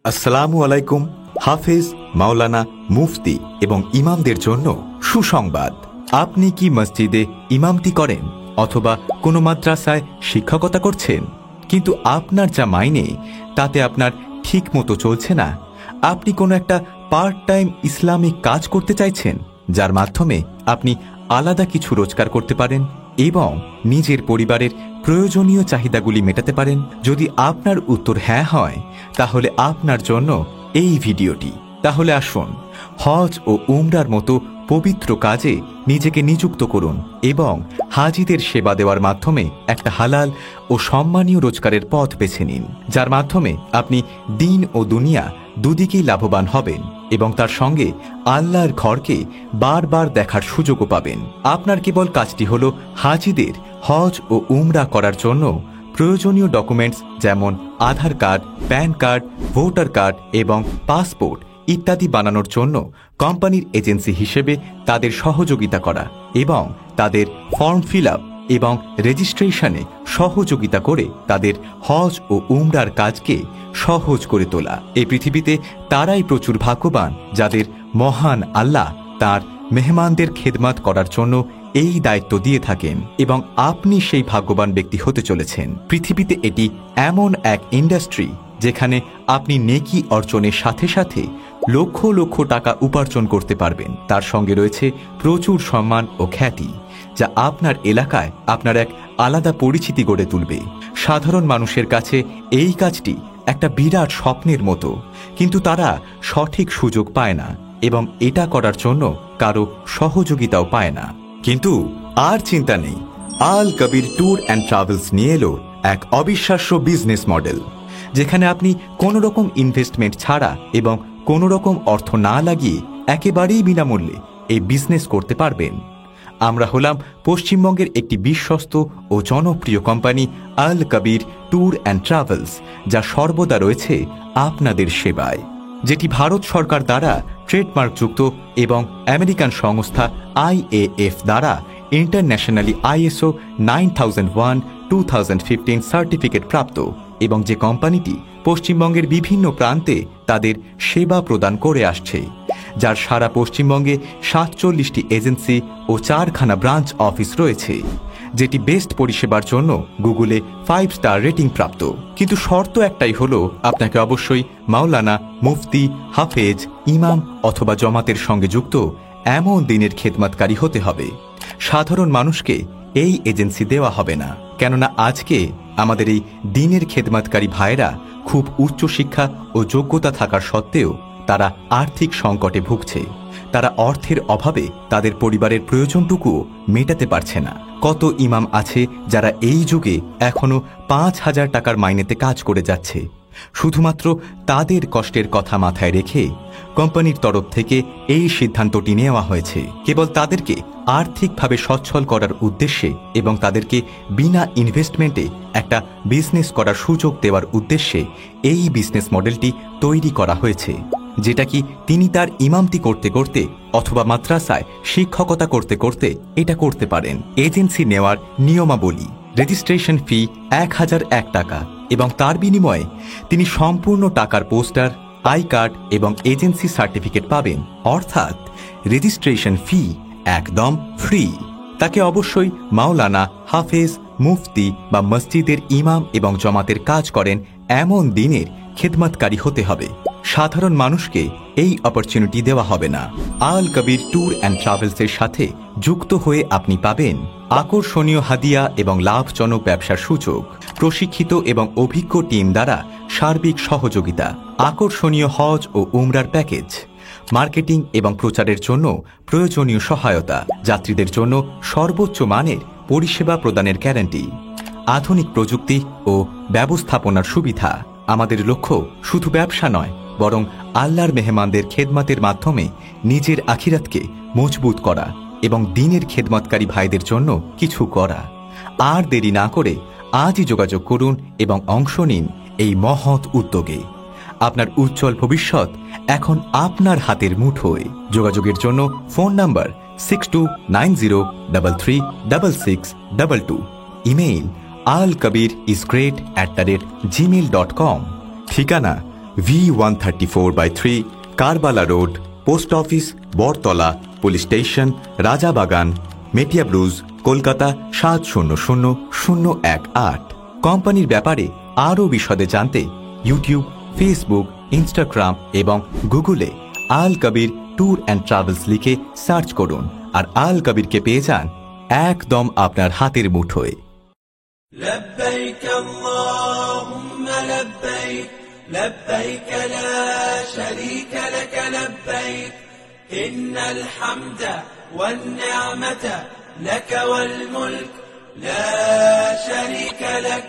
আসসালামু আলাইকুম। হাফেজ, মাওলানা, মুফতি এবং ইমামদের জন্য সুসংবাদ। আপনি কি মসজিদে ইমামতি করেন অথবা কোনো মাদ্রাসায় শিক্ষকতা করছেন, কিন্তু আপনার যা মাইনে তাতে আপনার ঠিক মতো চলছে না? আপনি কোনো একটা পার্ট টাইম ইসলামিক কাজ করতে চাইছেন, যার মাধ্যমে আপনি আলাদা কিছু রোজগার করতে পারেন এবং নিজের পরিবারের প্রয়োজনীয় চাহিদাগুলি মেটাতে পারেন? যদি আপনার উত্তর হ্যাঁ হয়, তাহলে আপনার জন্য এই ভিডিওটি। তাহলে আসুন, হজ ও উমরার মতো পবিত্র কাজে নিজেকে নিযুক্ত করুন এবং হাজিদের সেবা দেওয়ার মাধ্যমে একটা হালাল ও সম্মানীয় রোজগারের পথ বেছে নিন, যার মাধ্যমে আপনি দিন ও দুনিয়া দুদিকেই লাভবান হবেন এবং তার সঙ্গে আল্লাহর ঘরকে বারবার দেখার সুযোগও পাবেন। আপনার কেবল কাজটি হল হাজিদের হজ ও উমরা করার জন্য প্রয়োজনীয় ডকুমেন্টস যেমন Aadhaar card, PAN card, voter card এবং পাসপোর্ট ইত্যাদি বানানোর জন্য কোম্পানির এজেন্সি হিসেবে তাদের সহযোগিতা করা এবং তাদের ফর্ম ফিল আপ এবং রেজিস্ট্রেশনে সহযোগিতা করে তাদের হজ ও উমরার কাজকে সহজ করে তোলা। এই পৃথিবীতে তারাই প্রচুর ভাগ্যবান যাদের মহান আল্লাহ তার মেহমানদের খেদমত করার জন্য এই দায়িত্ব দিয়ে থাকেন এবং আপনি সেই ভাগ্যবান ব্যক্তি হতে চলেছেন। পৃথিবীতে এটি এমন এক ইন্ডাস্ট্রি যেখানে আপনি নেকি অর্জনের সাথে সাথে লক্ষ লক্ষ টাকা উপার্জন করতে পারবেন। তার সঙ্গে রয়েছে প্রচুর সম্মান ও খ্যাতি, যা আপনার এলাকায় আপনার এক আলাদা পরিচিতি গড়ে তুলবে। সাধারণ মানুষের কাছে এই কাজটি একটা বিরাট স্বপ্নের মতো, কিন্তু তারা সঠিক সুযোগ পায় না এবং এটা করার জন্য কারো সহযোগিতাও পায় না। কিন্তু আর চিন্তা নেই, আল কবির ট্যুর অ্যান্ড ট্রাভেলস নিয়ে এলো এক অবিশ্বাস্য বিজনেস মডেল, যেখানে আপনি কোনো রকম ইনভেস্টমেন্ট ছাড়া এবং কোনো রকম অর্থ না লাগিয়ে একেবারেই বিনামূল্যে এই বিজনেস করতে পারবেন। আমরা হলাম পশ্চিমবঙ্গের একটি বিশ্বস্ত ও জনপ্রিয় company Al Kabir tour and travels, যা সর্বদা রয়েছে আপনাদের সেবায়, যেটি ভারত সরকার দ্বারা ট্রেডমার্কযুক্ত এবং আমেরিকান সংস্থা IAF দ্বারা ইন্টারন্যাশনালি ISO 9001-2015 সার্টিফিকেট প্রাপ্ত এবং যে কোম্পানিটি পশ্চিমবঙ্গের বিভিন্ন প্রান্তে তাদের সেবা প্রদান করে আসছে, যার সারা পশ্চিমবঙ্গে 47টি এজেন্সি ও 4খানা ব্রাঞ্চ অফিস রয়েছে, যেটি বেস্ট পরিষেবার জন্য গুগলে 5 স্টার রেটিং প্রাপ্ত। কিন্তু শর্ত একটাই হলো, আপনাকে অবশ্যই মাওলানা, মুফতি, হাফেজ, ইমাম অথবা জমাতের সঙ্গে যুক্ত এমন দিনের খেদমতকারী হতে হবে। সাধারণ মানুষকে এই এজেন্সি দেওয়া হবে না, কেননা আজকে আমাদের এই দিনের খেদমতকারী ভাইরা খুব উচ্চশিক্ষা ও যোগ্যতা থাকার সত্ত্বেও তারা আর্থিক সংকটে ভুগছে। তারা অর্থের অভাবে তাদের পরিবারের প্রয়োজনটুকুও মেটাতে পারছে না। কত ইমাম আছে যারা এই যুগে এখনো 5,000 টাকার মাইনেতে কাজ করে যাচ্ছে। শুধুমাত্র তাদের কষ্টের কথা মাথায় রেখে কোম্পানির তরফ থেকে এই সিদ্ধান্তটি নেওয়া হয়েছে, কেবল তাদেরকে আর্থিকভাবে সচ্ছল করার উদ্দেশ্যে এবং তাদেরকে বিনা ইনভেস্টমেন্টে একটা বিজনেস করার সুযোগ দেওয়ার উদ্দেশ্যে এই বিজনেস মডেলটি তৈরি করা হয়েছে, যেটা কি তিনি তার ইমামতি করতে করতে অথবা মাদ্রাসায় শিক্ষকতা করতে করতে এটা করতে পারেন। এজেন্সি নেওয়ার নিয়মাবলী: রেজিস্ট্রেশন ফি 1001 টাকা এবং তার বিনিময়ে তিনি সম্পূর্ণ টাকার পোস্টার, আই কার্ড এবং এজেন্সি সার্টিফিকেট পাবেন, অর্থাৎ রেজিস্ট্রেশন ফি একদম ফ্রি। তাকে অবশ্যই মাওলানা, হাফেজ, মুফতি বা মসজিদের ইমাম এবং জমাতের কাজ করেন এমন দিনের খেদমতকারী হতে হবে। সাধারণ মানুষকে এই অপরচুনিটি দেওয়া হবে না। আল কবির ট্যুর অ্যান্ড ট্রাভেলসের সাথে যুক্ত হয়ে আপনি পাবেন আকর্ষণীয় হাদিয়া এবং লাভজনক ব্যবসার সুযোগ, প্রশিক্ষিত এবং অভিজ্ঞ টিম দ্বারা সার্বিক সহযোগিতা, আকর্ষণীয় হজ ও উমরার প্যাকেজ, মার্কেটিং এবং প্রচারের জন্য প্রয়োজনীয় সহায়তা, যাত্রীদের জন্য সর্বোচ্চ মানের পরিষেবা প্রদানের গ্যারান্টি, আধুনিক প্রযুক্তি ও ব্যবস্থাপনার সুবিধা। আমাদের লক্ষ্য শুধু ব্যবসা নয়, বরং আল্লাহর মেহমানদের খেদমতের মাধ্যমে নিজের আখিরাতকে মজবুত করা এবং দিনের খেদমতকারী ভাইদের জন্য কিছু করা। আর দেরি না করে আজই যোগাযোগ করুন এবং অংশ নিন এই মহৎ উদ্যোগে। আপনার উজ্জ্বল ভবিষ্যৎ এখন আপনার হাতের মুঠোয়। যোগাযোগের জন্য ফোন নাম্বার 6290333662, ইমেইল alkabiriisgreat@gmail.com, ঠিকানা V134/3 Karbala road, post office, Bartala, police station, Rajabagan, Metiabruz, Kolkata 700018। কোম্পানির ব্যাপারে আরও বিশদে জানতে ইউটিউব, ফেসবুক, ইনস্টাগ্রাম এবং গুগলে আল কবির ট্যুর অ্যান্ড ট্রাভেলস লিখে সার্চ করুন আর আল কবিরকে পেয়ে যান একদম আপনার হাতের মুঠোয়। لبيك اللهم لبيك لبيك لا شريك لك لبيك إن الحمد والنعمة لك والملك لا شريك لك